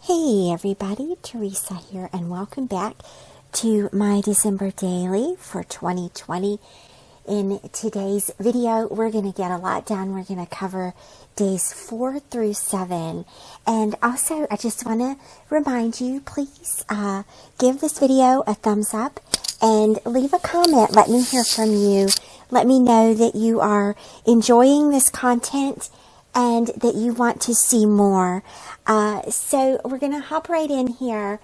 Hey everybody, Theresa here, and welcome back to my December daily for 2020. In today's video, we're going to get a lot done. We're going to cover days 4 through 7. And also, I just want to remind you, please give this video a thumbs up and leave a comment. Let me hear from you. Let me know that you are enjoying this content and that you want to see more. So we're going to hop right in here.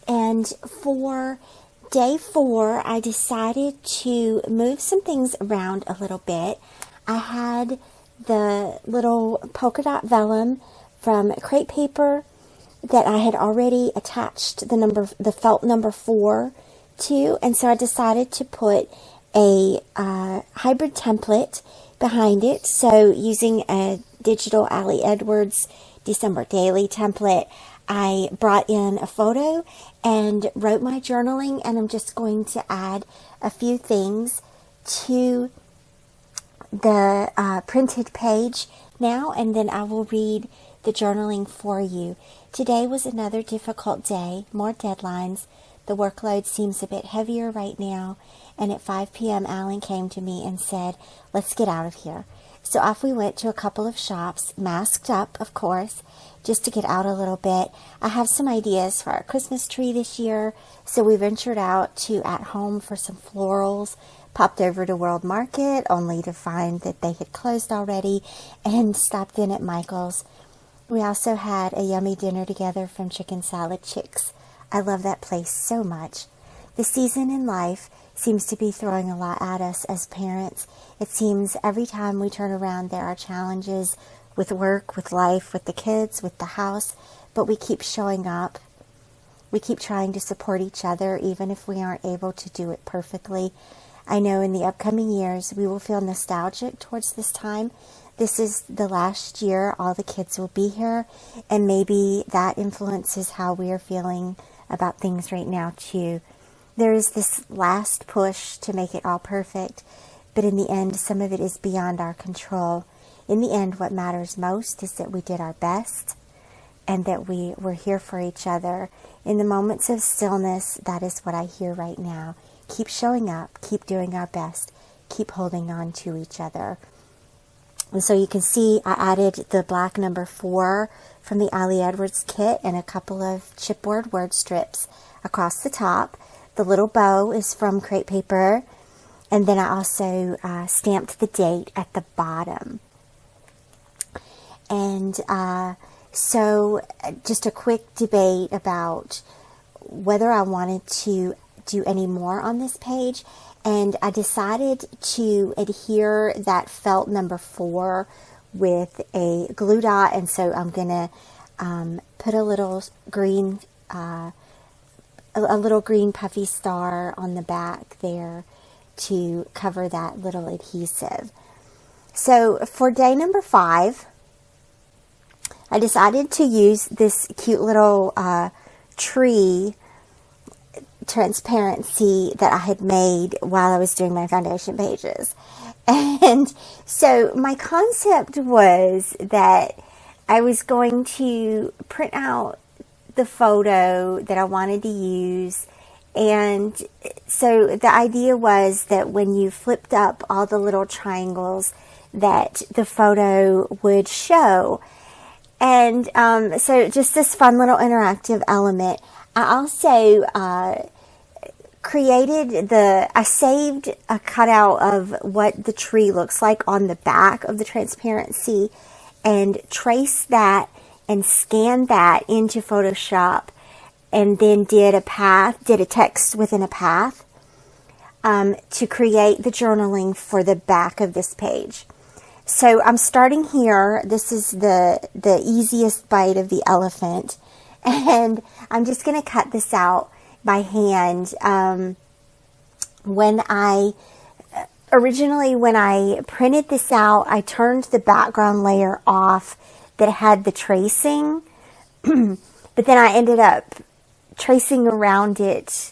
And for day 4, I decided to move some things around a little bit. I had the little polka dot vellum from crepe paper that I had already attached the felt number 4 to. And so I decided to put a hybrid template behind it. So using a digital Ali Edwards December daily template, I brought in a photo and wrote my journaling, and I'm just going to add a few things to the printed page now, and then I will read the journaling for you. Today was another difficult day, more deadlines. The workload seems a bit heavier right now, and at 5 p.m. Alan came to me and said, "Let's get out of here." So off we went to a couple of shops, masked up, of course, just to get out a little bit. I have some ideas for our Christmas tree this year, so we ventured out to At Home for some florals, popped over to World Market, only to find that they had closed already, and stopped in at Michael's. We also had a yummy dinner together from Chicken Salad Chicks. I love that place so much. The season in life seems to be throwing a lot at us as parents. It seems every time we turn around there are challenges with work, with life, with the kids, with the house, but we keep showing up. We keep trying to support each other even if we aren't able to do it perfectly. I know in the upcoming years we will feel nostalgic towards this time. This is the last year all the kids will be here, and maybe that influences how we are feeling about things right now too. There is this last push to make it all perfect, but in the end, some of it is beyond our control. In the end, what matters most is that we did our best and that we were here for each other. In the moments of stillness, that is what I hear right now. Keep showing up, keep doing our best, keep holding on to each other. And so you can see I added the black number 4 from the Ali Edwards kit and a couple of chipboard word strips across the top. The little bow is from crepe paper, and then I also stamped the date at the bottom. And so just a quick debate about whether I wanted to do any more on this page, and I decided to adhere that felt number 4 with a glue dot, and so I'm going to put a little green puffy star on the back there to cover that little adhesive. So for day number 5, I decided to use this cute little tree transparency that I had made while I was doing my foundation pages. And so my concept was that I was going to print out the photo that I wanted to use, and so the idea was that when you flipped up all the little triangles that the photo would show. And so just this fun little interactive element. I also I saved a cutout of what the tree looks like on the back of the transparency and traced that and scanned that into Photoshop, and then did a text within a path to create the journaling for the back of this page. So I'm starting here. This is the easiest bite of the elephant, and I'm just going to cut this out by hand. When I printed this out, I turned the background layer off that had the tracing, but then I ended up tracing around it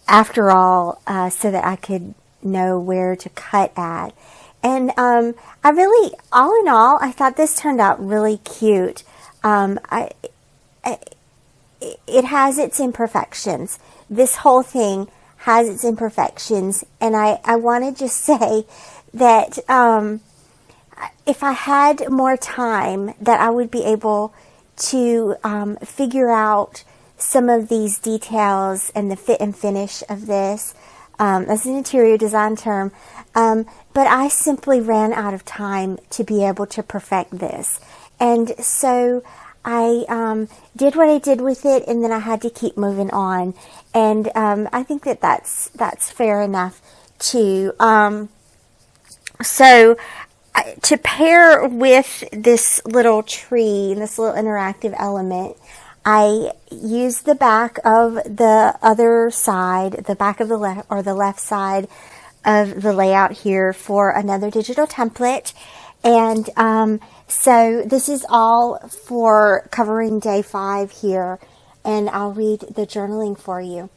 after all, so that I could know where to cut at. And I really, all in all, I thought this turned out really cute. it has its imperfections. This whole thing has its imperfections. And I want to just say that if I had more time, that I would be able to figure out some of these details and the fit and finish of this. That's an interior design term. But I simply ran out of time to be able to perfect this. And so I did what I did with it, and then I had to keep moving on. And I think that that's fair enough too. So to pair with this little tree, this little interactive element, I used the back of the other side, the back of the left, or the left side of the layout here for another digital template. And so this is all for covering day 5 here, and I'll read the journaling for you.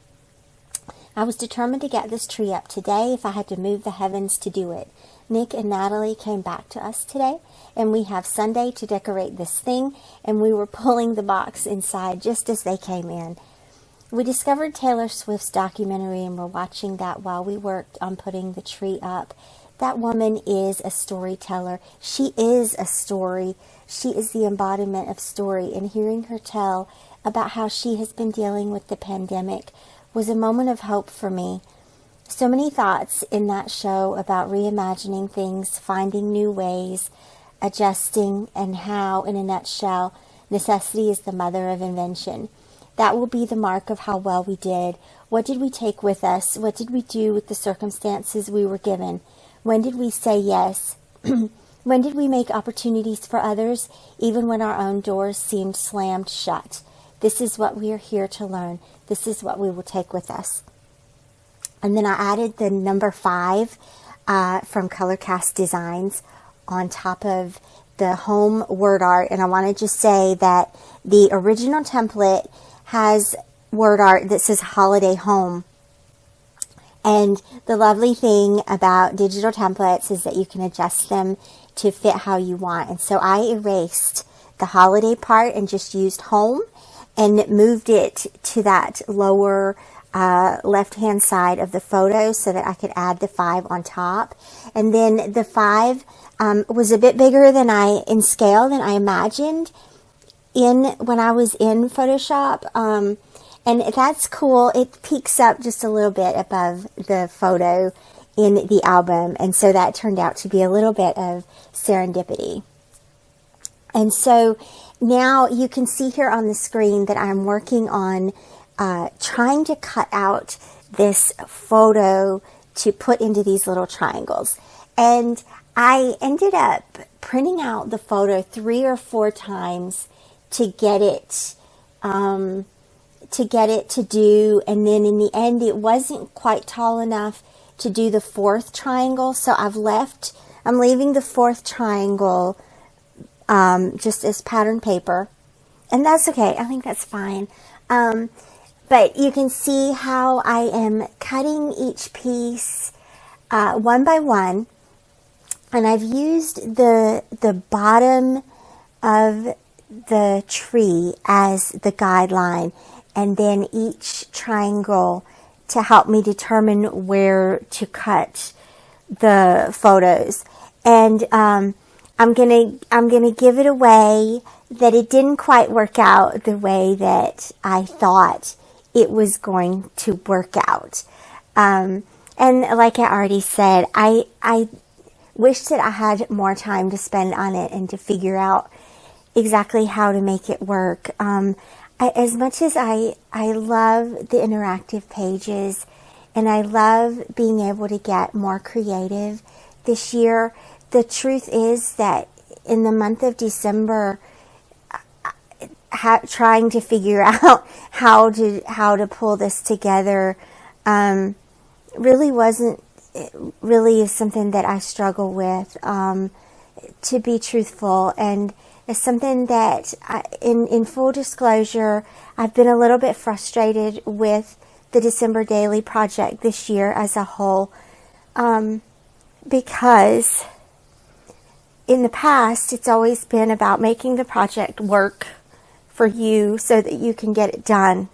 I was determined to get this tree up today if I had to move the heavens to do it. Nick and Natalie came back to us today, and we have Sunday to decorate this thing, and we were pulling the box inside just as they came in. We discovered Taylor Swift's documentary, and were watching that while we worked on putting the tree up. That woman is a storyteller. She is a story. She is the embodiment of story, and hearing her tell about how she has been dealing with the pandemic was a moment of hope for me. So many thoughts in that show about reimagining things, finding new ways, adjusting, and how, in a nutshell, necessity is the mother of invention. That will be the mark of how well we did. What did we take with us? What did we do with the circumstances we were given? When did we say yes? When did we make opportunities for others, even when our own doors seemed slammed shut? This is what we are here to learn. This is what we will take with us. And then I added the number 5 from Colorcast Designs on top of the home word art. And I want to just say that the original template has word art that says Holiday Home. And the lovely thing about digital templates is that you can adjust them to fit how you want. And so I erased the holiday part and just used home and moved it to that lower left-hand side of the photo so that I could add the 5 on top. And then the 5 was a bit bigger than in scale than I imagined when I was in Photoshop. And that's cool. It peaks up just a little bit above the photo in the album. And so that turned out to be a little bit of serendipity. And so now you can see here on the screen that I'm working on trying to cut out this photo to put into these little triangles. And I ended up printing out the photo 3 or 4 times to get it to do, and then in the end it wasn't quite tall enough to do the 4th triangle, so I'm leaving the 4th triangle just as pattern paper, and that's okay. I think that's fine. But you can see how I am cutting each piece one by one, and I've used the bottom of the tree as the guideline, and then each triangle to help me determine where to cut the photos. And I'm gonna give it away that it didn't quite work out the way that I thought it was going to work out. And like I already said, I wish that I had more time to spend on it and to figure out exactly how to make it work. As much as I love the interactive pages and I love being able to get more creative this year, the truth is that in the month of December, trying to figure out how to pull this together really is something that I struggle with, to be truthful. And it's something that, in full disclosure, I've been a little bit frustrated with the December Daily project this year as a whole, because in the past, it's always been about making the project work for you so that you can get it done.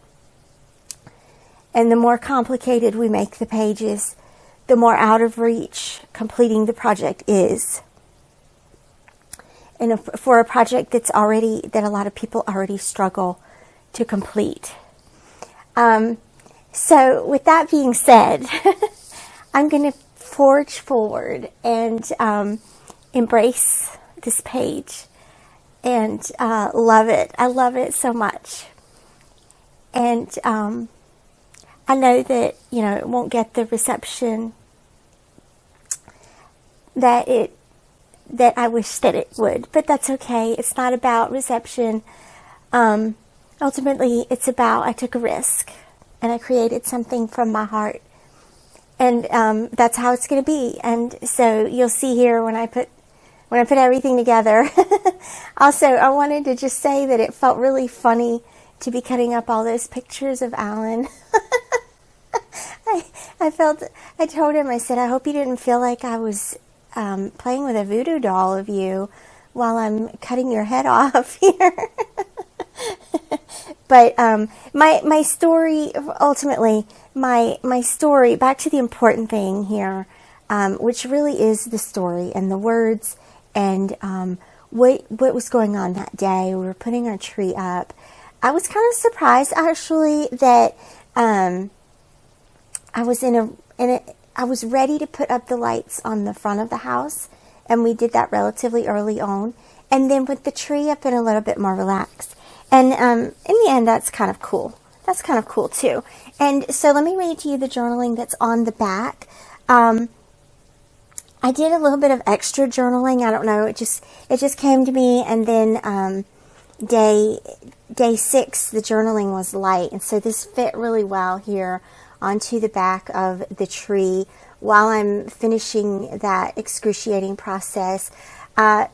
And the more complicated we make the pages, the more out of reach completing the project is. And for a project that a lot of people already struggle to complete. So with that being said, I'm going to forge forward and embrace this page and love it. I love it so much. And I know that, it won't get the reception that I wish that it would, but that's okay. It's not about reception. Ultimately, it's about I took a risk and I created something from my heart, and that's how it's going to be. And so you'll see here when I put everything together. Also, I wanted to just say that it felt really funny to be cutting up all those pictures of Alan. I told him, I said, I hope you didn't feel like I was playing with a voodoo doll of you while I'm cutting your head off here. But my story, ultimately, my story, back to the important thing here, which really is the story and the words and what was going on that day. We were putting our tree up. I was kind of surprised, actually, that I was ready to put up the lights on the front of the house, and we did that relatively early on. And then with the tree, I've been a little bit more relaxed. And in the end, that's kind of cool. That's kind of cool, too. And so let me read to you the journaling that's on the back. I did a little bit of extra journaling. I don't know. It just came to me. And then day 6, the journaling was light. And so this fit really well here onto the back of the tree while I'm finishing that excruciating process.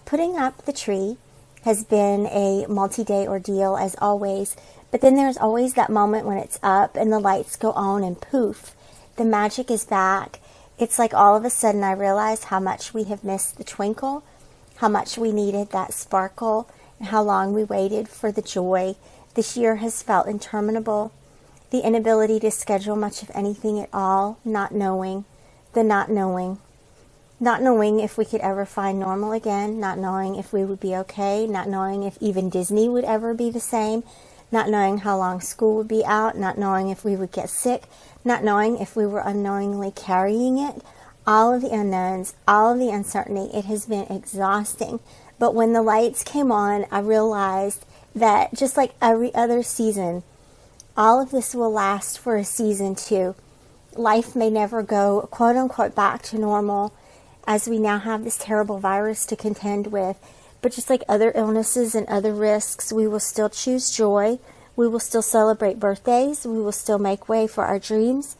Putting up the tree has been a multi-day ordeal, as always, but then there's always that moment when it's up and the lights go on and poof, the magic is back. It's like all of a sudden I realize how much we have missed the twinkle, how much we needed that sparkle, and how long we waited for the joy. This year has felt interminable. The inability to schedule much of anything at all, not knowing if we could ever find normal again, not knowing if we would be okay, not knowing if even Disney would ever be the same, not knowing how long school would be out, not knowing if we would get sick, not knowing if we were unknowingly carrying it, all of the unknowns, all of the uncertainty. It has been exhausting. But when the lights came on, I realized that just like every other season, all of this will last for a season too. Life may never go, quote unquote, back to normal, as we now have this terrible virus to contend with. But just like other illnesses and other risks, we will still choose joy. We will still celebrate birthdays. We will still make way for our dreams.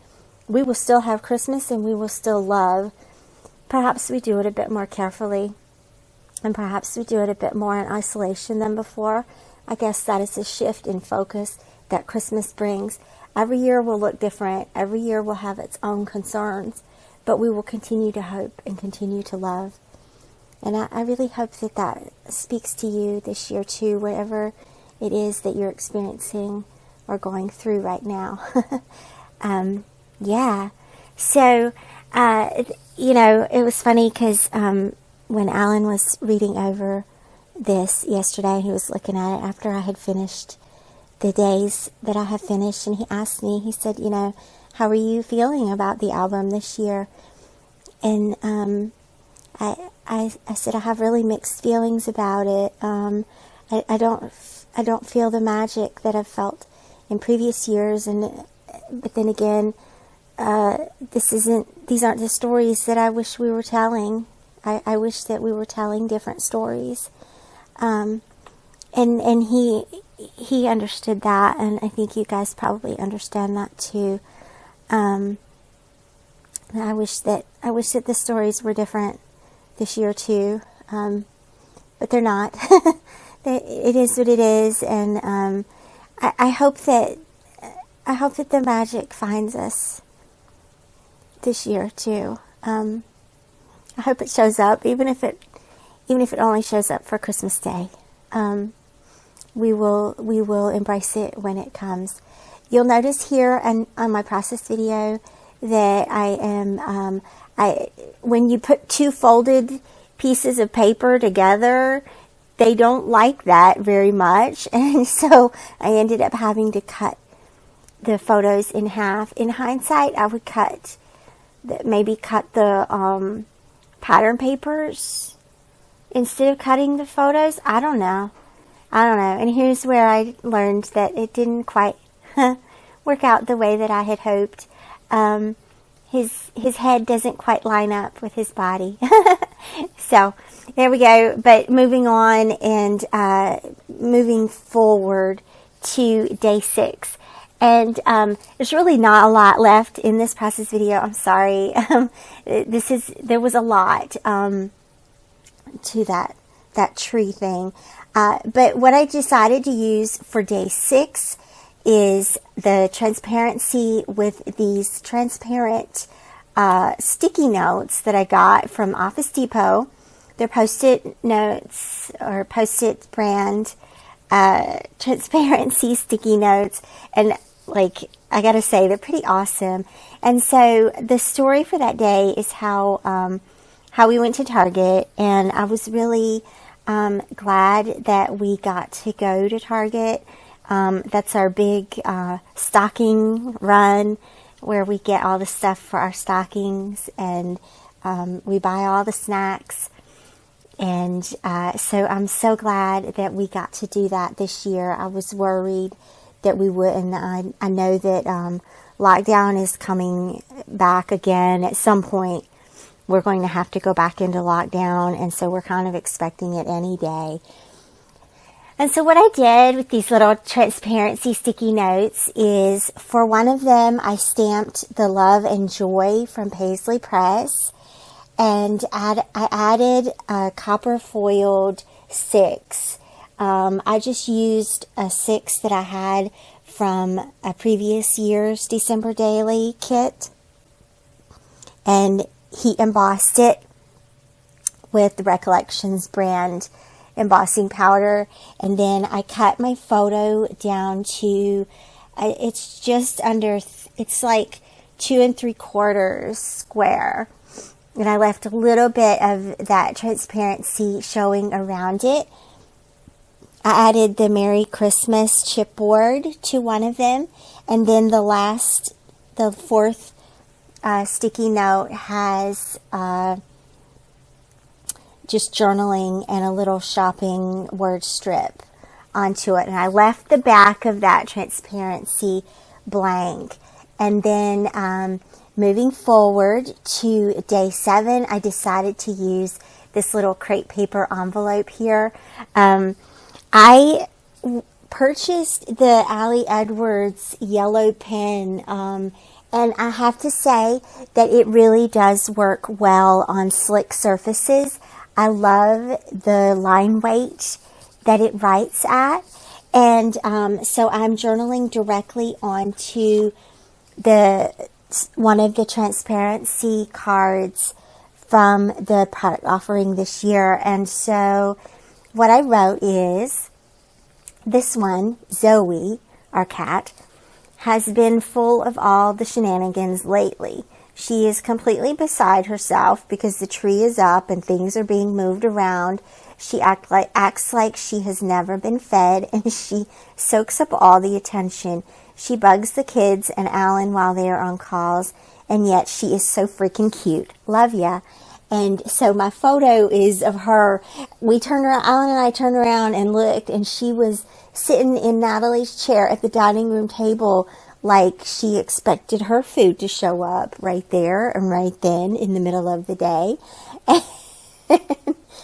We will still have Christmas, and we will still love. Perhaps we do it a bit more carefully, and perhaps we do it a bit more in isolation than before. I guess that is a shift in focus that Christmas brings. Every year will look different. Every year will have its own concerns. But we will continue to hope and continue to love. And I really hope that speaks to you this year too, whatever it is that you're experiencing or going through right now. Yeah. So, it was funny because when Alan was reading over this yesterday, he was looking at it after I had finished the days that I have finished, and he asked me, he said, how are you feeling about the album this year? And I said I have really mixed feelings about it. I don't feel the magic that I've felt in previous years, but then again, these aren't the stories that I wish we were telling. I wish that we were telling different stories. And he understood that, and I think you guys probably understand that too. I wish that the stories were different this year too, but they're not. It is what it is, and I hope that the magic finds us this year too. I hope it shows up, even if it only shows up for Christmas Day. we will embrace it when it comes. You'll notice here on my process video that when you put two folded pieces of paper together, they don't like that very much, and so I ended up having to cut the photos in half. In hindsight, I would maybe cut the pattern papers instead of cutting the photos. I don't know. And here's where I learned that it didn't quite work out the way that I had hoped. His head doesn't quite line up with his body. So there we go. But moving on and moving forward to day 6. And there's really not a lot left in this process video. I'm sorry. There was a lot to that tree thing. But what I decided to use for day 6 is the transparency with these transparent sticky notes that I got from Office Depot. They're Post-it notes or Post-it brand transparency sticky notes, and like I gotta say, they're pretty awesome. And so the story for that day is how we went to Target, and I was really glad that we got to go to Target. That's our big stocking run where we get all the stuff for our stockings, and we buy all the snacks. And so I'm so glad that we got to do that this year. I was worried that we wouldn't. I know that lockdown is coming back again at some point. We're going to have to go back into lockdown, and so we're kind of expecting it any day. And so what I did with these little transparency sticky notes is, for one of them, I stamped the Love and Joy from Paisley Press, and I added a copper foiled 6. I just used a 6 that I had from a previous year's December Daily kit, and he embossed it with the Recollections brand embossing powder. And then I cut my photo down to, it's just under, it's like 2 3/4 square. And I left a little bit of that transparency showing around it. I added the Merry Christmas chipboard to one of them. And then the fourth sticky note has just journaling and a little shopping word strip onto it. And I left the back of that transparency blank. And then moving forward to day 7, I decided to use this little crepe paper envelope here. I purchased the Allie Edwards yellow pen, and I have to say that it really does work well on slick surfaces. I love the line weight that it writes at, and so I'm journaling directly onto one of the transparency cards from the product offering this year. And so what I wrote is, this one, Zoe, our cat, has been full of all the shenanigans lately. She is completely beside herself because the tree is up and things are being moved around. She acts like she has never been fed, and she soaks up all the attention. She bugs the kids and Alan while they are on calls, and yet she is so freaking cute. Love ya. And so my photo is of her. Alan and I turned around and looked, and she was sitting in Natalie's chair at the dining room table like she expected her food to show up right there and right then in the middle of the day.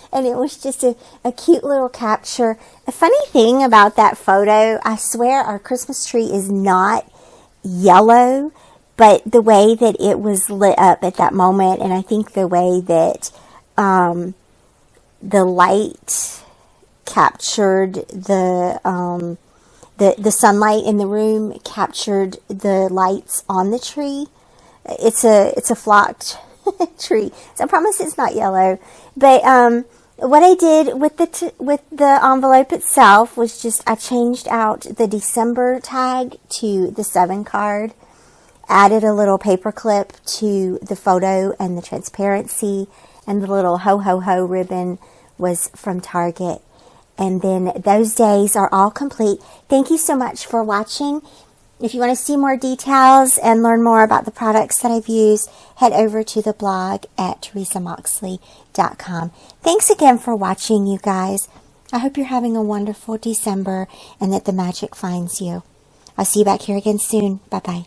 And it was just a cute little capture. The funny thing about that photo, I swear our Christmas tree is not yellow, but the way that it was lit up at that moment, and I think the way that the light captured the sunlight in the room captured the lights on the tree. It's a flocked tree, so I promise it's not yellow. But What I did with the envelope itself was just I changed out the December tag to the 7 card, added a little paper clip to the photo and the transparency, and the little ho ho ho ribbon was from Target. And then those days are all complete. Thank you so much for watching. If you want to see more details and learn more about the products that I've used, head over to the blog at theresamoxley.com. Thanks again for watching, you guys. I hope you're having a wonderful December and that the magic finds you. I'll see you back here again soon. Bye-bye.